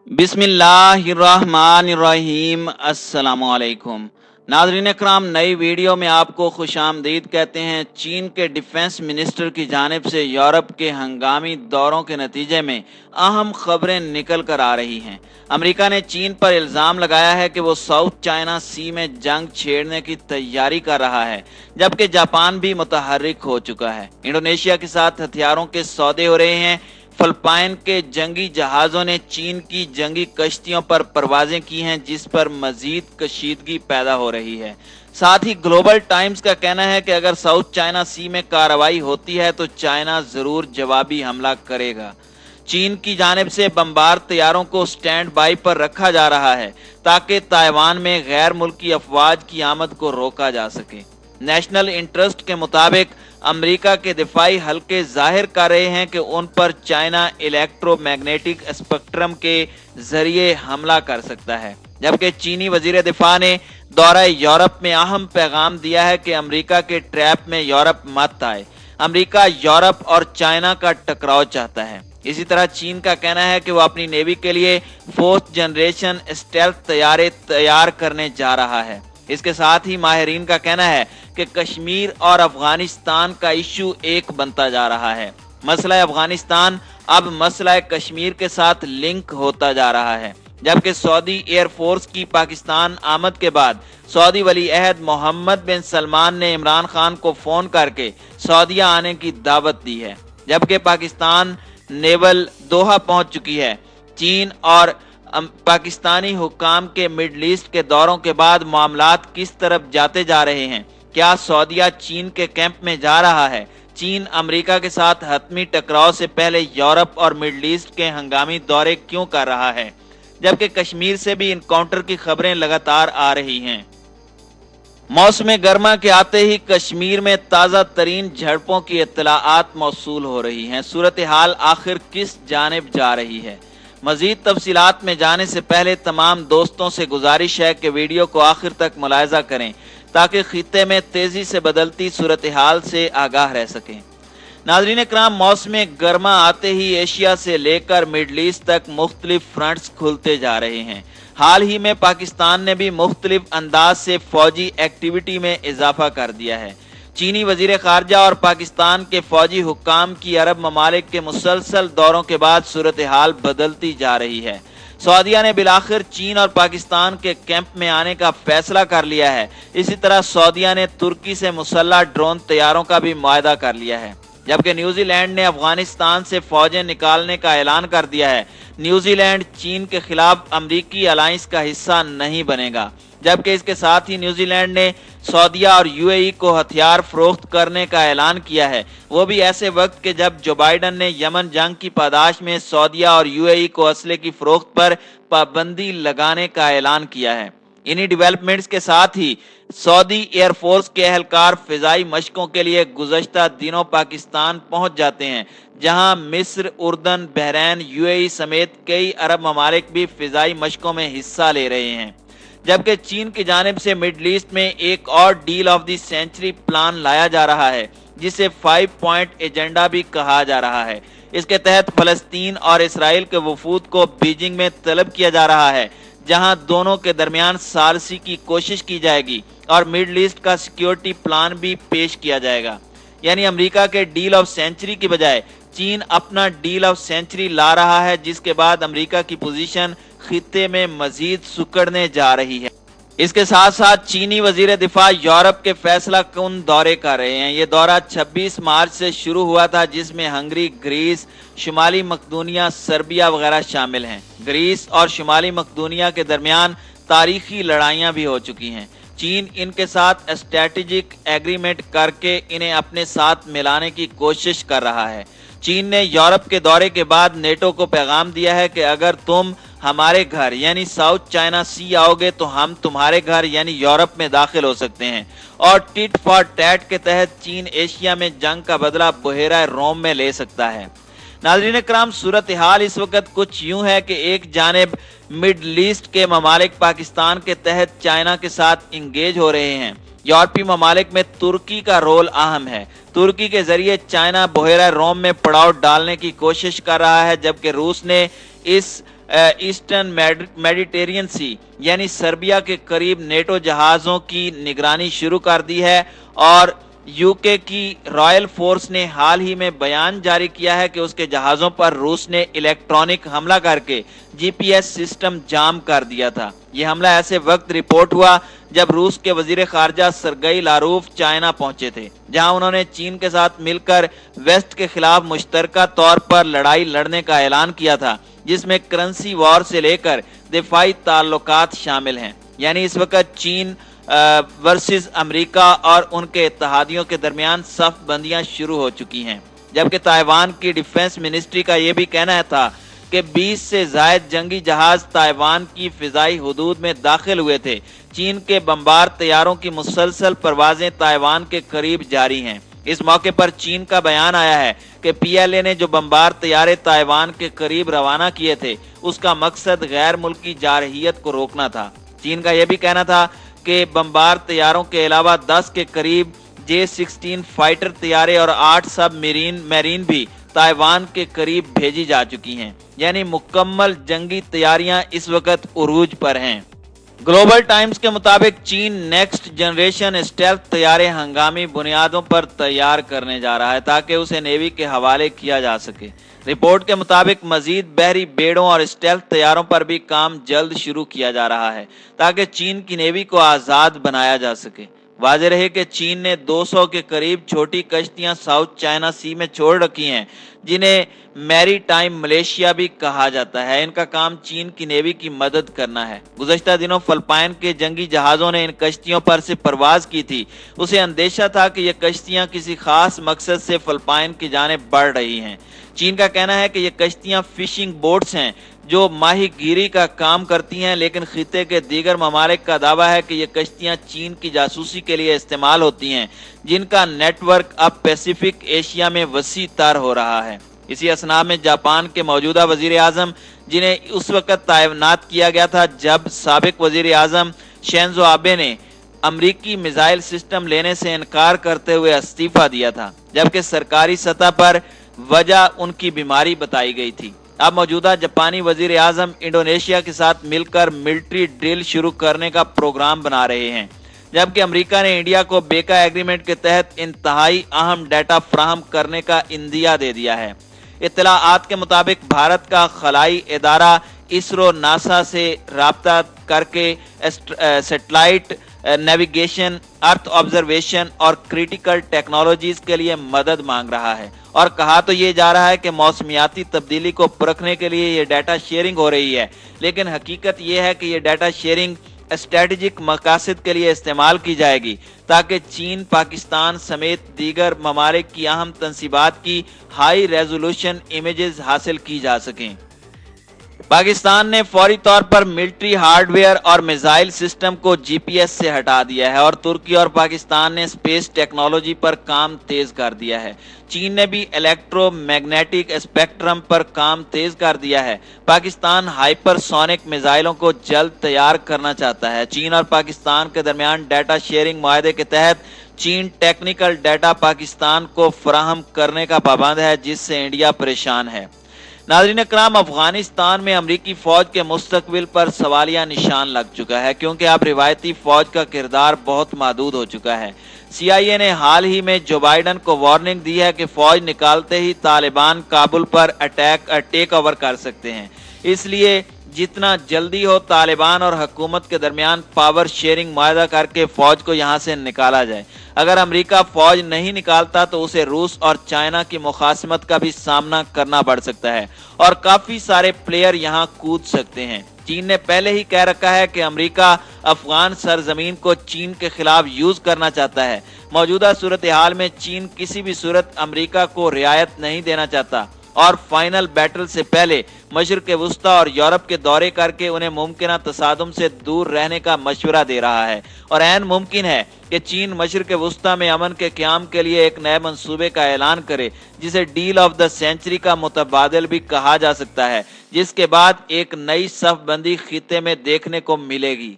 बिस्मिल्लाहिर्रहमानिर्रहीम। अस्सलामुअलैकुम नाज़रीन कराम, नई वीडियो में आपको खुश आमदीद कहते हैं। चीन के डिफेंस मिनिस्टर की जानिब से यूरोप के हंगामी दौरों के नतीजे में अहम खबरें निकल कर आ रही हैं। अमेरिका ने चीन पर इल्ज़ाम लगाया है कि वो साउथ चाइना सी में जंग छेड़ने की तैयारी कर रहा है, जबकि जापान भी मुतहर्रिक हो चुका है। इंडोनेशिया के साथ हथियारों के सौदे हो रहे हैं। फिलिपाइन के जंगी जहाज़ों ने चीन की जंगी कश्तियों पर परवाजें की हैं, जिस पर मजीद कशीदगी पैदा हो रही है। साथ ही ग्लोबल टाइम्स का कहना है कि अगर साउथ चाइना सी में कार्रवाई होती है तो चाइना जरूर जवाबी हमला करेगा। चीन की जानिब से बमबार तैयारों को स्टैंड बाई पर रखा जा रहा है ताकि ताइवान में गैर मुल्की अफवाज की आमद को रोका जा सके। नेशनल इंटरेस्ट के मुताबिक अमेरिका के दिफाई हल्के जाहिर कर रहे हैं कि उन पर चाइना इलेक्ट्रोमैग्नेटिक स्पेक्ट्रम के जरिए हमला कर सकता है, जबकि चीनी वजीर दिफा ने दौरा यूरोप में अहम पैगाम दिया है कि अमेरिका के ट्रैप में यूरोप मत आए। अमेरिका यूरोप और चाइना का टकराव चाहता है। इसी तरह चीन का कहना है कि वो अपनी नेवी के लिए फोर्थ जनरेशन स्टेल्थ तैयारे तैयार करने जा रहा है। इसके साथ ही माहिरीन का कहना है कि कश्मीर और अफगानिस्तान का इशू एक बनता जा रहा है। मसला अफगानिस्तान अब मसला कश्मीर के साथ लिंक होता जा रहा है, जबकि सऊदी एयरफोर्स की पाकिस्तान आमद के बाद सऊदी वली अहद मोहम्मद बिन सलमान ने इमरान खान को फोन करके सऊदीया आने की दावत दी है, जबकि पाकिस्तान नेवल दोहा पहुंच चुकी है। चीन और पाकिस्तानी हुक्काम के मिडल ईस्ट के दौरों के बाद मामलात किस तरफ जाते जा रहे हैं? क्या सऊदीया चीन के कैंप में जा रहा है? चीन अमेरिका के साथ हतमी टकराव से पहले यूरोप और मिडल ईस्ट के हंगामी दौरे क्यों कर रहा है, जबकि कश्मीर से भी इनकाउंटर की खबरें लगातार आ रही हैं। मौसम गर्मा के आते ही कश्मीर में ताज़ा तरीन झड़पों की इत्तलाआत मौसूल हो रही हैं। सूरत हाल आखिर किस जानिब जा रही है? मजीद तफसीलात में जाने से पहले तमाम दोस्तों से गुजारिश है कि वीडियो को आखिर तक मुलायजा करें ताकि खित्ते में तेजी से बदलती सूरत हाल से आगाह रह सकें। नाज़रीन कराम, मौसम गर्मा आते ही एशिया से लेकर मिडल ईस्ट तक मुख्तलिफ फ्रंट्स खुलते जा रहे हैं। हाल ही में पाकिस्तान ने भी मुख्तलिफ अंदाज से फौजी एक्टिविटी में इजाफा कर दिया है। चीनी वजीर खारजा और पाकिस्तान के फौजी हुक्काम की अरब ममालिक के मुसलसल दौरों के बाद सूरत हाल बदलती जा रही है। सऊदीया ने बिलाखिर चीन और पाकिस्तान के कैंप में आने का फैसला कर लिया है। इसी तरह सऊदीया ने तुर्की से मुसल्लह ड्रोन तैयारों का भी मुआहदा कर लिया है, जबकि न्यूजीलैंड ने अफगानिस्तान से फौजें निकालने का ऐलान कर दिया है। न्यूजीलैंड चीन के खिलाफ अमरीकी अलायंस का हिस्सा नहीं बनेगा, जबकि इसके साथ ही न्यूजीलैंड ने सऊदीया और यूएई को हथियार फरोख्त करने का ऐलान किया है, वो भी ऐसे वक्त के जब जो बाइडन ने यमन जंग की पादाश में सऊदीया और यूएई को असले की फरोख्त पर पाबंदी लगाने का ऐलान किया है। इन्हीं डेवलपमेंट्स के साथ ही सऊदी एयरफोर्स के एहलकार फिजाई मशकों के लिए गुज़श्ता दिनों पाकिस्तान पहुंच जाते हैं, जहां मिस्र, उर्दन, बहरैन, यूएई समेत कई अरब ममालिक भी फिजाई मशकों में हिस्सा ले रहे हैं। जबकि चीन की जानिब से मिडल ईस्ट में एक और deal of the century plan लाया जा रहा है, जिसे 5 पॉइंट एजेंडा भी कहा जा रहा है। इसके तहत फलस्तीन और इसराइल के वफूद को बीजिंग में तलब किया जा रहा है, जहां दोनों के दरमियान सालसी की कोशिश की जाएगी और मिडल ईस्ट का सिक्योरिटी प्लान भी पेश किया जाएगा। यानी अमेरिका के डील ऑफ सेंचुरी की बजाय चीन अपना डील ऑफ सेंचुरी ला रहा है, जिसके बाद अमेरिका की पोजीशन खित्ते में मजीद सुकड़ने जा रही है। इसके साथ साथ चीनी वजीर दिफा यूरोप के फैसला कुन दौरे कर रहे हैं। ये दौरा 26 मार्च से शुरू हुआ था, जिसमें हंगरी, ग्रीस, शुमाली मकदूनिया, सर्बिया वगैरह शामिल हैं। ग्रीस और शुमाली मकदूनिया के दरमियान तारीखी लड़ाइयां भी हो चुकी हैं। चीन इनके साथ स्ट्रेटेजिक एग्रीमेंट करके इन्हें अपने साथ मिलाने की कोशिश कर रहा है। चीन ने यूरोप के दौरे के बाद नेटो को पैगाम दिया है कि अगर तुम हमारे घर यानी साउथ चाइना सी आओगे तो हम तुम्हारे घर यानी यूरोप में दाखिल हो सकते हैं। और टिट फॉर टैट के तहत चीन एशिया में जंग का बदला बहेरा रोम में ले सकता है। नाज़रीन कराम, सूरत हाल इस वक्त कुछ यूं है कि एक जानिब मिडल ईस्ट के ममालिक पाकिस्तान के तहत चाइना के साथ इंगेज हो रहे हैं। यूरोपीय ममालिक में तुर्की का रोल अहम है। तुर्की के जरिए चाइना बहेरा रोम में पड़ाव डालने की कोशिश कर रहा है, जबकि रूस ने इस ईस्टर्न मेडिटेरियन सी यानी सर्बिया के करीब नेटो जहाज़ों की निगरानी शुरू कर दी है। और यूके की रॉयल फोर्स ने हाल ही में बयान जारी किया है कि उसके जहाज़ों पर रूस ने इलेक्ट्रॉनिक हमला करके जीपीएस सिस्टम जाम कर दिया था। यह हमला ऐसे वक्त रिपोर्ट हुआ जब रूस के वजीर खारजा सरगई लारूफ चाइना पहुंचे थे, जहां उन्होंने चीन के साथ मिलकर वेस्ट के खिलाफ मुश्तरका तौर पर लड़ाई लड़ने का ऐलान किया था, जिसमें करेंसी वॉर से लेकर दिफाई ताल्लुकात शामिल हैं। यानी इस वक्त चीन वर्सेस अमेरिका और उनके इत्तेहादियों के दरमियान सफ बंदियां शुरू हो चुकी हैं। जबकि ताइवान की डिफेंस मिनिस्ट्री का यह भी कहना था कि 20 से ज्यादा जंगी जहाज ताइवान की फिजाई हुदूद में दाखिल हुए थे। चीन के बमबार तैयारों की मुसलसल परवाजें ताइवान के करीब जारी हैं। इस मौके पर चीन का बयान आया है कि पीएलए ने जो बमबार तैयारे ताइवान के करीब रवाना किए थे, उसका मकसद गैर मुल्की जारहियत को रोकना था। चीन का यह भी कहना था कि बमबार तैयारों के अलावा 10 के करीब J-16 फाइटर तैयारे और 8 सब मैरीन भी ताइवान के करीब भेजी जा चुकी हैं। यानी मुकम्मल जंगी तैयारियां इस वक्त उरूज पर हैं। ग्लोबल टाइम्स के मुताबिक चीन नेक्स्ट जनरेशन स्टेल्थ तैयारे हंगामी बुनियादों पर तैयार करने जा रहा है ताकि उसे नेवी के हवाले किया जा सके। रिपोर्ट के मुताबिक मजीद बहरी बेड़ों और स्टेल्थ तैयारों पर भी काम जल्द शुरू किया जा रहा है ताकि चीन की नेवी को आज़ाद बनाया जा सके। वाज़ेह रहे कि चीन ने 200 के करीब छोटी कश्तियां साउथ चाइना सी में छोड़ रखी हैं, जिन्हें मैरी टाइम मलेशिया भी कहा जाता है। इनका काम चीन की नेवी की मदद करना है। गुज़श्ता दिनों फिलिपाइन के जंगी जहाज़ों ने इन कश्तियों पर से परवाज की थी। उसे अंदेशा था कि ये कश्तियां किसी खास मकसद से फिलिपाइन की जानिब बढ़ रही हैं। चीन का कहना है कि ये कश्तियां फिशिंग बोट्स हैं जो माहीगीरी का काम करती हैं, लेकिन खिते के दीगर ममालिक का दावा है कि ये कश्तियां चीन की जासूसी के लिए इस्तेमाल होती हैं, जिनका नेटवर्क अब पैसिफिक एशिया में वसी तर हो रहा है। इसी असना में जापान के मौजूदा वजीर आजम, जिन्हें उस वक्त तैनात किया गया था जब साबिक वजीर आजम शिंजो आबे ने अमरीकी मिसाइल सिस्टम लेने से इनकार करते हुए इस्तीफा दिया था, जबकि सरकारी सतह पर वजह उनकी बीमारी बताई गई थी। अब मौजूदा जापानी वजीर आजम इंडोनेशिया के साथ मिलकर मिलिट्री ड्रिल शुरू करने का प्रोग्राम बना रहे हैं, जबकि अमेरिका ने इंडिया को बेका एग्रीमेंट के तहत इंतहाई अहम डाटा फराहम करने का इंदिया दे दिया है। इत्तलाआत के मुताबिक भारत का खलाई इदारा इसरो नासा से राब्ता करके सैटेलाइट नेविगेशन, अर्थ ऑब्जर्वेशन और क्रिटिकल टेक्नोलॉजीज के लिए मदद मांग रहा है। और कहा तो ये जा रहा है कि मौसमियाती तब्दीली को परखने के लिए ये डाटा शेयरिंग हो रही है, लेकिन हकीकत ये है कि ये डाटा शेयरिंग स्ट्रेटेजिक मकासद के लिए इस्तेमाल की जाएगी ताकि चीन, पाकिस्तान समेत दीगर ममालिक की अहम तंसीबात की हाई रेजोल्यूशन इमेजेस हासिल की जा सकें। पाकिस्तान ने फौरी तौर पर मिलिट्री हार्डवेयर और मिसाइल सिस्टम को जीपीएस से हटा दिया है और तुर्की और पाकिस्तान ने स्पेस टेक्नोलॉजी पर काम तेज कर दिया है। चीन ने भी इलेक्ट्रोमैग्नेटिक स्पेक्ट्रम पर काम तेज कर दिया है। पाकिस्तान हाइपरसोनिक मिसाइलों को जल्द तैयार करना चाहता है। चीन और पाकिस्तान के दरमियान डाटा शेयरिंग मुआहदे के तहत चीन टेक्निकल डाटा पाकिस्तान को फराहम करने का पाबंद है, जिससे इंडिया परेशान है। नाज़रीन इकराम, अफगानिस्तान में अमरीकी फौज के मुस्तकबिल पर सवालिया निशान लग चुका है, क्योंकि अब रिवायती फौज का किरदार बहुत महदूद हो चुका है। CIA ने हाल ही में जो बाइडन को वार्निंग दी है कि फौज निकालते ही तालिबान काबुल पर टेक ओवर कर सकते हैं, इसलिए जितना जल्दी हो तालिबान और हुकूमत के दरमियान पावर शेयरिंग मुआहदा करके फौज को यहाँ से निकाला जाए। अगर अमेरिका फौज नहीं निकालता तो उसे रूस और चाइना की मुखासमत का भी सामना करना पड़ सकता है और काफी सारे प्लेयर यहाँ कूद सकते हैं। चीन ने पहले ही कह रखा है कि अमेरिका अफगान सरजमीन को चीन के खिलाफ यूज करना चाहता है। मौजूदा सूरत हाल में चीन किसी भी सूरत अमेरिका को रियायत नहीं देना चाहता और फाइनल बैटल से पहले मशरिक़ वुस्ता और यूरोप के दौरे करके उन्हें मुमकिन तसादुम से दूर रहने का मशवरा दे रहा है। और ऐन मुमकिन है कि चीन मशरिक़ वुस्ता में अमन के क़याम के लिए एक नए मंसूबे का ऐलान करे, जिसे डील ऑफ द सेंचुरी का मुतबादिल भी कहा जा सकता है, जिसके बाद एक नई सफबंदी खिते में देखने को मिलेगी।